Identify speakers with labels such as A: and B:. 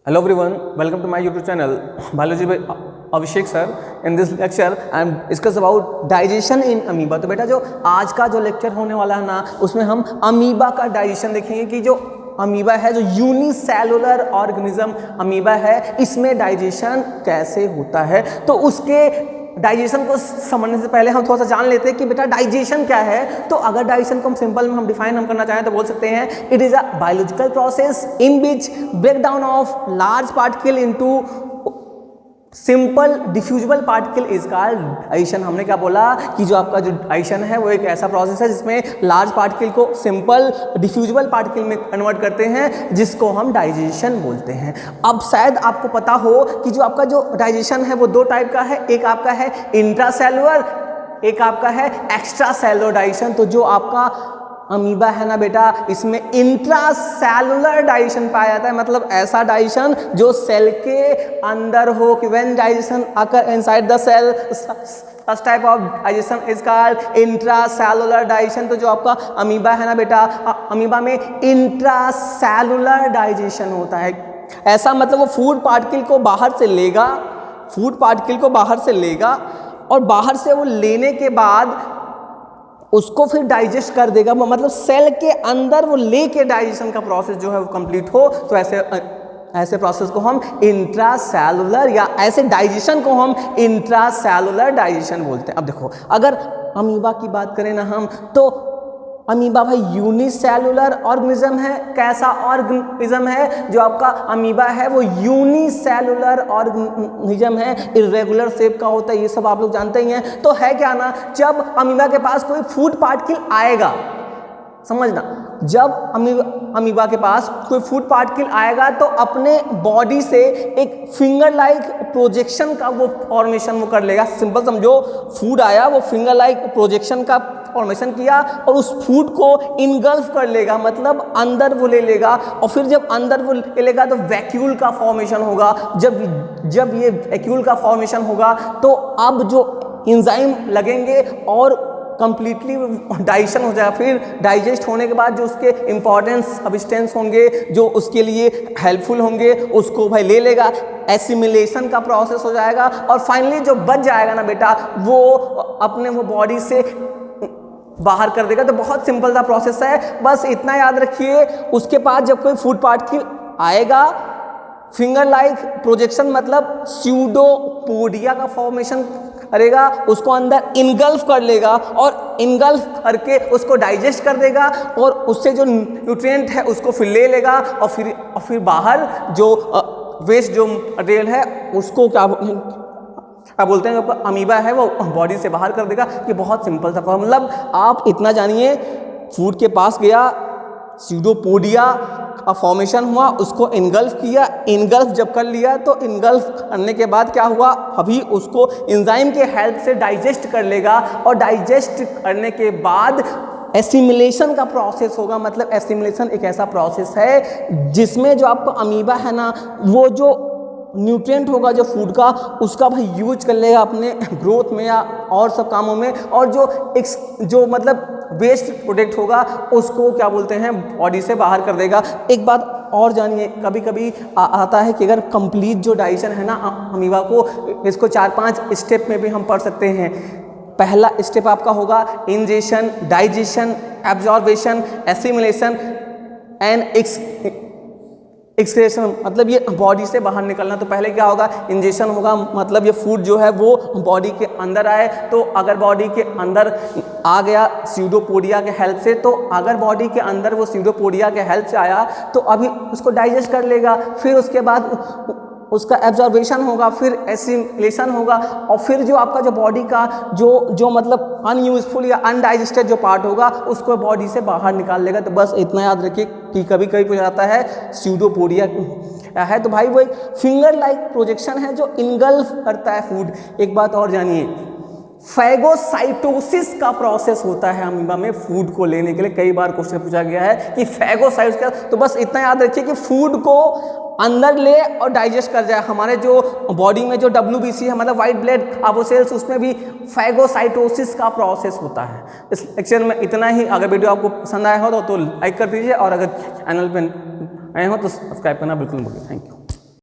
A: Hello everyone, welcome to my YouTube channel. Biology by Abhishek sir. In this lecture, I am discuss about digestion in amoeba. तो बेटा जो आज का जो lecture होने वाला है ना, उसमें हम अमीबा का डाइजेशन देखेंगे कि जो अमीबा है, जो यूनिसेलुलर ऑर्गेनिज्म अमीबा है, इसमें डाइजेशन कैसे होता है। तो उसके डाइजेशन को समझने से पहले हम थोड़ा सा जान लेते हैं कि बेटा डाइजेशन क्या है। तो अगर डाइजेशन को हम सिंपल में हम डिफाइन करना चाहें तो बोल सकते हैं it is a biological process in which break down of large particle into simple diffusible particle is called digestion. हमने क्या बोला कि जो आपका जो डाइजेशन है वो एक ऐसा प्रोसेस है जिसमें लार्ज पार्टिकल को सिंपल डिफ्यूजिबल पार्टिकल में कन्वर्ट करते हैं, जिसको हम डाइजेशन बोलते हैं। अब शायद आपको पता हो कि जो आपका जो डाइजेशन है वो दो टाइप का है, एक आपका है इंट्रासेलुलर, एक आपका है एक्स्ट्रा सेलुलर डाइजेशन। तो जो आपका अमीबा है ना बेटा, इसमें इंट्रासेलुलर डाइजेशन पाया जाता है, मतलब ऐसा डाइजेशन जो सेल के अंदर हो। कि when digestion occur inside the cell, such type of digestion is called intracellular digestion। तो जो आपका अमीबा है ना बेटा, अमीबा में इंट्रासेलुलर डाइजेशन होता है। ऐसा मतलब वो फूड पार्टिकल को बाहर से लेगा, फूड पार्टिकल को बाहर से लेगा और बाहर से वो लेने के बाद उसको फिर डाइजेस्ट कर देगा, मतलब सेल के अंदर वो लेके डाइजेशन का प्रोसेस जो है वो कंप्लीट हो। तो ऐसे प्रोसेस को हम इंट्रासेलुलर या ऐसे डाइजेशन को हम इंट्रासेलुलर डाइजेशन बोलते हैं। अब देखो, अगर अमीबा की बात करें ना हम, तो अमीबा भाई यूनिसेलुलर ऑर्गेनिज्म है। कैसा ऑर्गेनिज्म है? जो आपका अमीबा है वो यूनिसेलुलर ऑर्गेनिज्म है, इर्रेगुलर शेप का होता है, ये सब आप लोग जानते ही हैं। तो है क्या ना, जब अमीबा के पास कोई फूड पार्टिकल आएगा, समझना, जब अमीबा के पास कोई फूड पार्टिकल आएगा तो अपने बॉडी से एक फिंगर लाइक प्रोजेक्शन का वो फॉर्मेशन वो कर लेगा। सिंपल समझो, फूड आया, वो फिंगर लाइक प्रोजेक्शन का फॉर्मेशन किया और उस फूड को इनगल्फ कर लेगा, मतलब अंदर वो ले लेगा। और फिर जब अंदर वो ले लेगा तो वैक्यूल का फॉर्मेशन होगा। जब ये वैक्यूल का फॉर्मेशन होगा तो अब जो एंजाइम लगेंगे और कंप्लीटली डाइजेशन हो जाएगा। फिर डाइजेस्ट होने के बाद जो उसके इंपॉर्टेंट सब्सटेंस होंगे, जो उसके लिए हेल्पफुल होंगे, उसको भाई ले लेगा, एसिमिलेशन का प्रोसेस हो जाएगा और फाइनली जो बच जाएगा ना बेटा, वो अपने वो बॉडी से बाहर कर देगा। तो बहुत सिंपल सा प्रोसेस है, बस इतना याद रखिए। उसके बाद जब कोई फूड पार्टिकल आएगा, फिंगर लाइक प्रोजेक्शन मतलब स्यूडोपोडिया का फॉर्मेशन करेगा, उसको अंदर इनगल्फ कर लेगा और इनगल्फ करके उसको डाइजेस्ट कर देगा और उससे जो न्यूट्रिएंट है उसको फिर ले लेगा और फिर बाहर जो वेस्ट जो मटेरियल है उसको क्या बोलते हैं, अमीबा है वो बॉडी से बाहर कर देगा। ये बहुत सिंपल सा, मतलब आप इतना जानिए, फूड के पास गया, स्यूडोपोडिया का फॉर्मेशन हुआ, उसको इनगल्फ किया, इनगल्फ जब कर लिया तो इनगल्फ करने के बाद क्या हुआ, अभी उसको एंजाइम के हेल्प से डाइजेस्ट कर लेगा और डाइजेस्ट करने के बाद एसिमिलेशन का प्रोसेस होगा। मतलब एसिमिलेशन एक ऐसा प्रोसेस है जिसमें जो आपका अमीबा है ना, वो जो न्यूट्रिएंट होगा जो फूड का, उसका भाई यूज कर लेगा अपने ग्रोथ में या और सब कामों में, और जो मतलब वेस्ट प्रोडक्ट होगा उसको क्या बोलते हैं, बॉडी से बाहर कर देगा। एक बात और जानिए, कभी कभी आता है कि अगर कंप्लीट जो डाइजेशन है ना अमीबा को, इसको 4-5 स्टेप में भी हम पढ़ सकते हैं। पहला स्टेप आपका होगा ingestion, digestion, absorption, assimilation and excretion, मतलब ये बॉडी से बाहर निकलना। तो पहले क्या होगा, इंजेशन होगा, मतलब ये फूड जो है वो बॉडी के अंदर आए। तो अगर बॉडी के अंदर आ गया स्यूडोपोडिया के हेल्प से, तो अगर बॉडी के अंदर वो स्यूडोपोडिया के हेल्प से आया तो अभी उसको डाइजेस्ट कर लेगा। फिर उसके बाद उसका एब्जॉर्बेशन होगा, फिर एसिमिलेशन होगा और फिर जो आपका जो बॉडी का जो मतलब अनयूजफुल या अनडाइजेस्टेड जो पार्ट होगा उसको बॉडी से बाहर निकाल लेगा। तो बस इतना याद रखिए कि कभी कभी हो जाता है स्यूडोपोडिया है, तो भाई वो एक फिंगर लाइक प्रोजेक्शन है जो इनगल्फ करता है फूड। एक बात और जानिए, फैगोसाइटोसिस का प्रोसेस होता है अमीबा में फूड को लेने के लिए। कई बार क्वेश्चन पूछा गया है कि फैगोसाइटोसिस का, तो बस इतना याद रखिए कि फूड को अंदर ले और डाइजेस्ट कर जाए। हमारे जो बॉडी में जो WBC है, मतलब वाइट ब्लड कार्बोसेल्स, उसमें भी फैगोसाइटोसिस का प्रोसेस होता है। इस लेक्चर में इतना ही। अगर वीडियो आपको पसंद आया हो तो लाइक कर दीजिए और अगर चैनल पे नए हो तो सब्सक्राइब करना बिल्कुल मत भूलिए। Thank you.